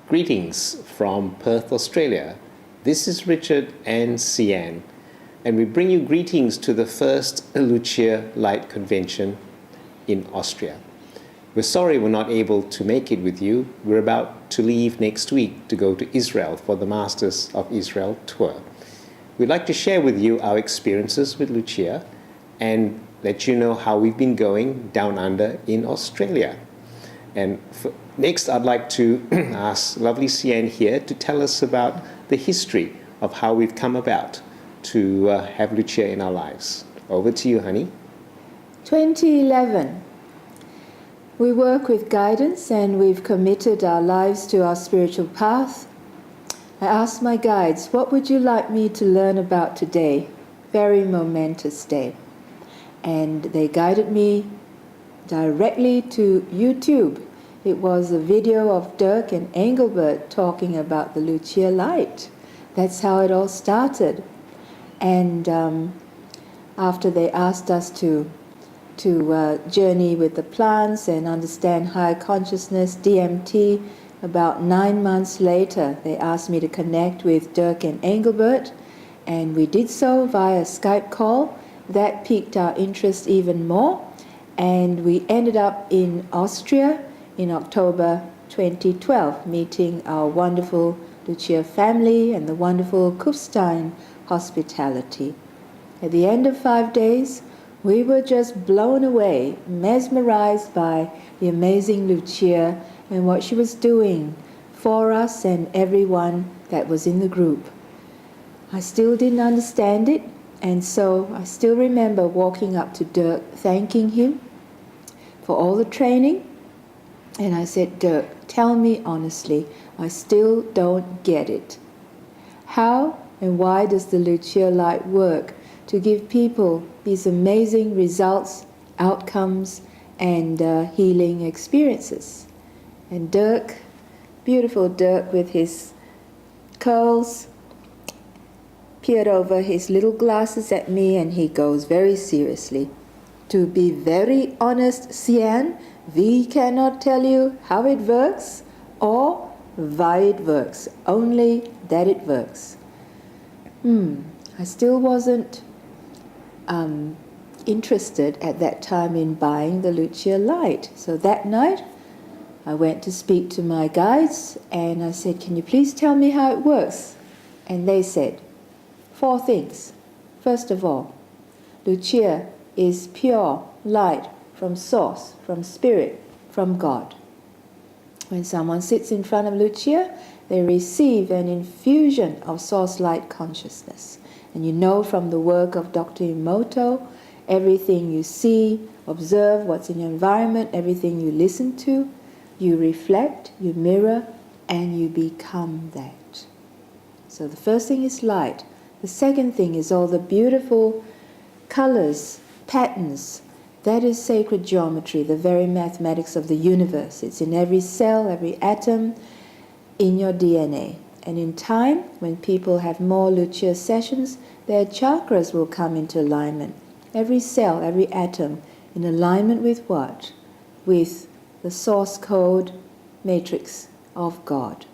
Greetings from Perth, Australia. This is Richard and Sian, and we bring you greetings to the first Lucia Light Convention in Austria. We're sorry we're not able to make it with you. We're about to leave next week to go to Israel for the Masters of Israel tour. We'd like to share with you our experiences with Lucia and let you know how we've been going down under in Australia. And next, I'd like to ask lovely Sian here to tell us about the history of how we've come about to have Lucia in our lives. Over to you, honey. 2011. We work with guidance and we've committed our lives to our spiritual path. I asked my guides, what would you like me to learn about today? Very momentous day. And they guided me directly to YouTube. It was a video of Dirk and Engelbert talking about the Lucia light. That's how it all started. And after they asked us to journey with the plants and understand higher consciousness, DMT, about 9 months later, they asked me to connect with Dirk and Engelbert, and we did so via Skype call. That piqued our interest even more, and we ended up in Austria in October 2012, meeting our wonderful Lucia family and the wonderful Kufstein hospitality. At the end of 5 days, we were just blown away, mesmerized by the amazing Lucia and what she was doing for us and everyone that was in the group. I still didn't understand it, and so I still remember walking up to Dirk, thanking him for all the training. And I said, Dirk, tell me honestly, I still don't get it. How and why does the Lucia light work to give people these amazing results, outcomes, and healing experiences? And Dirk, beautiful Dirk with his curls, peered over his little glasses at me and he goes very seriously, to be very honest, Sian, we cannot tell you how it works or why it works, only that it works. I still wasn't interested at that time in buying the Lucia light. So that night, I went to speak to my guides and I said, can you please tell me how it works? And they said, 4 things. First of all, Lucia is pure light from source, from spirit, from God. When someone sits in front of Lucia, they receive an infusion of source light consciousness. And you know from the work of Dr. Emoto, everything you see, observe, what's in your environment, everything you listen to, you reflect, you mirror, and you become that. So the first thing is light. The second thing is all the beautiful colors, patterns. That is sacred geometry, the very mathematics of the universe. It's in every cell, every atom, in your DNA. And in time, when people have more Lucia sessions, their chakras will come into alignment. Every cell, every atom, in alignment with what? With the source code matrix of God.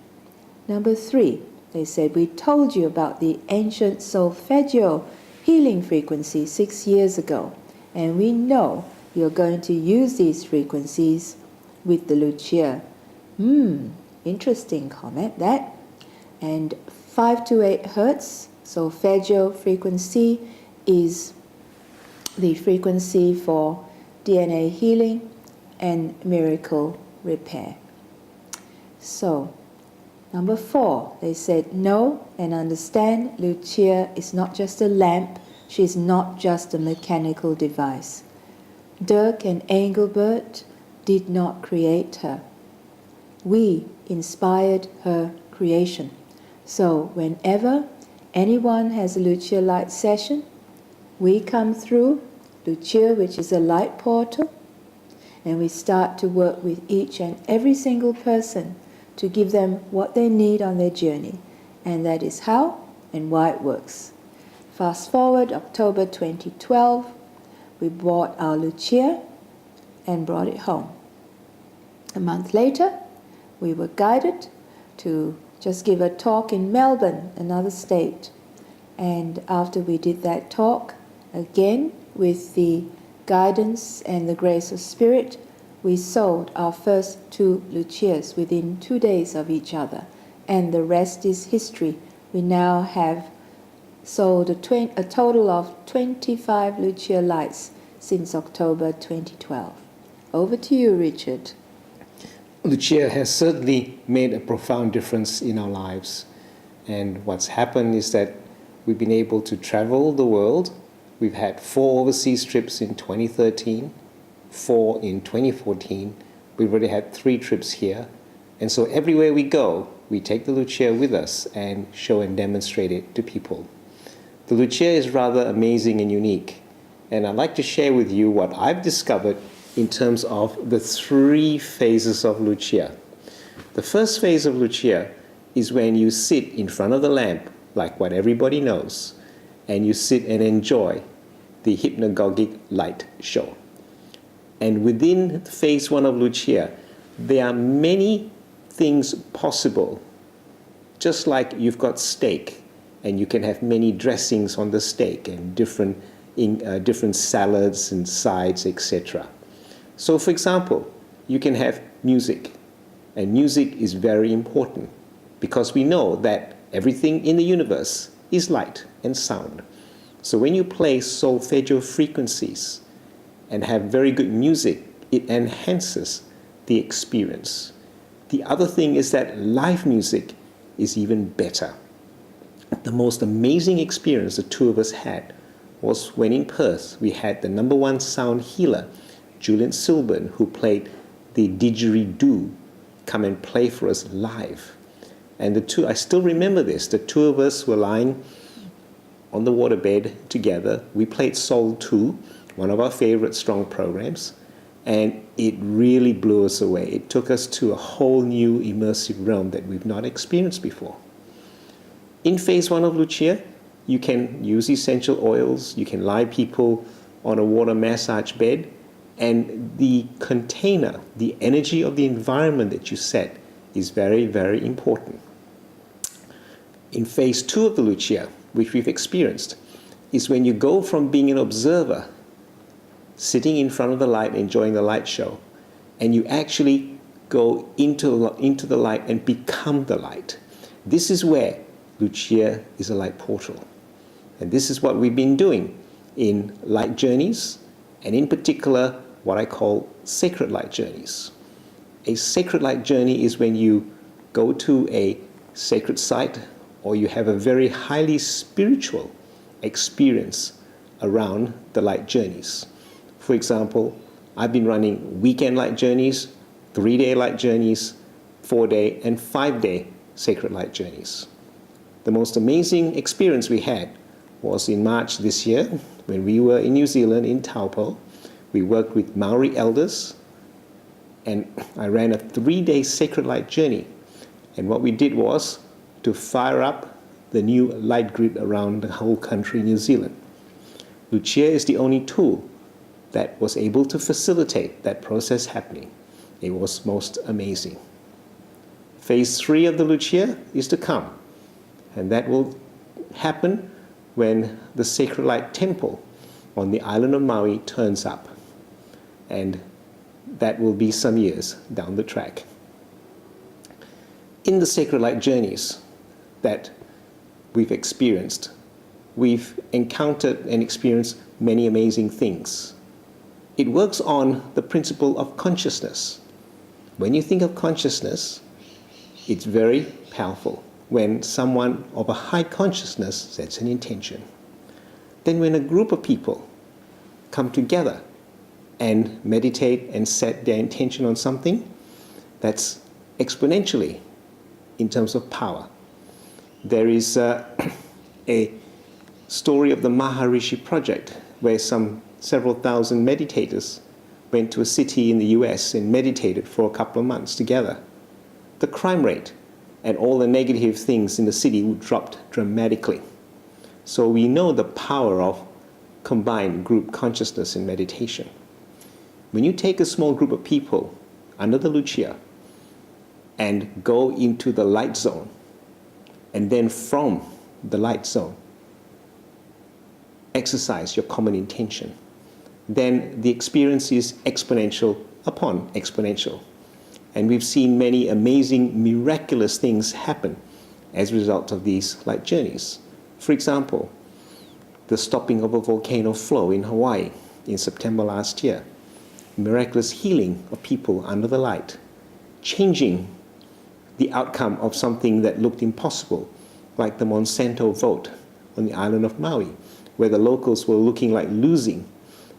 Number 3, they said, we told you about the ancient solfeggio healing frequency 6 years ago. And we know you're going to use these frequencies with the Lucia. Interesting comment, that. And 5 to 8 hertz, solfeggio frequency, is the frequency for DNA healing and miracle repair. So, number 4, they said, know and understand Lucia is not just a lamp. She's not just a mechanical device. Dirk and Engelbert did not create her. We inspired her creation. So whenever anyone has a Lucia light session, we come through Lucia, which is a light portal, and we start to work with each and every single person to give them what they need on their journey. And that is how and why it works. Fast forward, October 2012, we bought our Lucia and brought it home. A month later, we were guided to just give a talk in Melbourne, another state. And after we did that talk, again, with the guidance and the grace of Spirit, we sold our first 2 Lucias within 2 days of each other. And the rest is history. We now have sold a total of 25 Lucia lights since October 2012. Over to you, Richard. Lucia has certainly made a profound difference in our lives. And what's happened is that we've been able to travel the world. We've had 4 overseas trips in 2013, 4 in 2014. We've already had 3 trips here. And so everywhere we go, we take the Lucia with us and show and demonstrate it to people. The Lucia is rather amazing and unique. And I'd like to share with you what I've discovered in terms of the 3 phases of Lucia. The first phase of Lucia is when you sit in front of the lamp, like what everybody knows, and you sit and enjoy the hypnagogic light show. And within phase 1 of Lucia, there are many things possible. Just like you've got steak, and you can have many dressings on the steak and different salads and sides, etc. So, for example, you can have music, and music is very important because we know that everything in the universe is light and sound. So when you play solfeggio frequencies and have very good music, it enhances the experience. The other thing is that live music is even better. The most amazing experience the 2 of us had was when in Perth we had the #1 sound healer, Julian Silburn, who played the didgeridoo, come and play for us live. And I still remember this, the 2 of us were lying on the waterbed together. We played Soul 2, one of our favorite strong programs, and it really blew us away. It took us to a whole new immersive realm that we've not experienced before. In phase 1 of Lucia, you can use essential oils, you can lie people on a water massage bed, and the container, the energy of the environment that you set is very, very important. In phase 2 of the Lucia, which we've experienced, is when you go from being an observer, sitting in front of the light, enjoying the light show, and you actually go into the light and become the light. This is where Lucia is a light portal. And this is what we've been doing in light journeys, and in particular, what I call sacred light journeys. A sacred light journey is when you go to a sacred site or you have a very highly spiritual experience around the light journeys. For example, I've been running weekend light journeys, 3-day light journeys, 4-day and 5-day sacred light journeys. The most amazing experience we had was in March this year when we were in New Zealand in Taupo. We worked with Maori elders and I ran a 3-day sacred light journey. And what we did was to fire up the new light grid around the whole country, New Zealand. Lucia is the only tool that was able to facilitate that process happening. It was most amazing. Phase 3 of the Lucia is to come, and that will happen when the Sacred Light Temple on the island of Maui turns up, and that will be some years down the track. In the Sacred Light journeys that we've experienced, we've encountered and experienced many amazing things. It works on the principle of consciousness. When you think of consciousness, it's very powerful when someone of a high consciousness sets an intention. Then when a group of people come together and meditate and set their intention on something, that's exponentially in terms of power. There is a story of the Maharishi Project where several thousand meditators went to a city in the US and meditated for a couple of months together. The crime rate and all the negative things in the city dropped dramatically. So we know the power of combined group consciousness and meditation. When you take a small group of people under the Lucia and go into the light zone. And then from the light zone, exercise your common intention. Then the experience is exponential upon exponential. And we've seen many amazing, miraculous things happen as a result of these light journeys. For example, the stopping of a volcano flow in Hawaii in September last year, miraculous healing of people under the light, changing the outcome of something that looked impossible, like the Monsanto vote on the island of Maui, where the locals were looking like losing.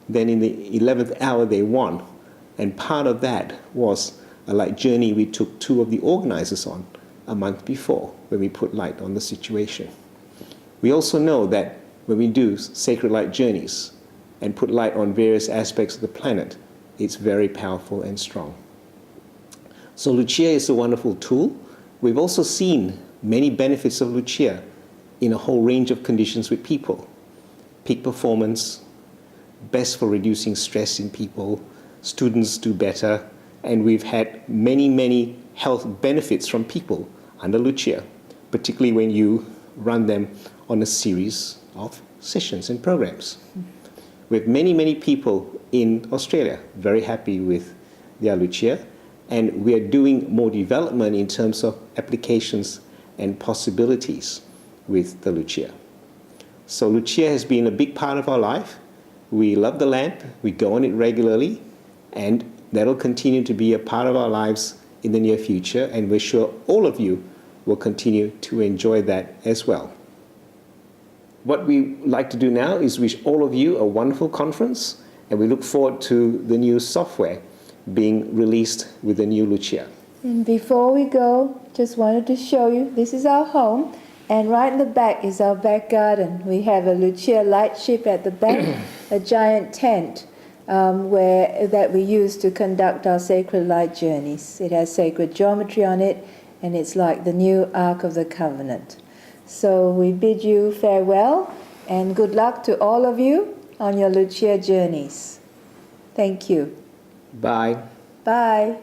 Then in the 11th hour they won. And part of that was a light journey we took 2 of the organizers on a month before, when we put light on the situation. We also know that when we do sacred light journeys and put light on various aspects of the planet, it's very powerful and strong. So Lucia is a wonderful tool. We've also seen many benefits of Lucia in a whole range of conditions with people. Peak performance, best for reducing stress in people, students do better, and we've had many, many health benefits from people under Lucia, particularly when you run them on a series of sessions and programs. We have many, many people in Australia very happy with their Lucia, and we are doing more development in terms of applications and possibilities with the Lucia. So Lucia has been a big part of our life. We love the lamp, we go on it regularly, and that'll continue to be a part of our lives in the near future, and we're sure all of you will continue to enjoy that as well. What we like to do now is wish all of you a wonderful conference, and we look forward to the new software being released with the new Lucia. And before we go, just wanted to show you, this is our home, and right in the back is our back garden. We have a Lucia light ship at the back, a giant tent that we use to conduct our sacred light journeys. It has sacred geometry on it, and it's like the new Ark of the Covenant. So we bid you farewell, and good luck to all of you on your Lucia journeys. Thank you. Bye. Bye.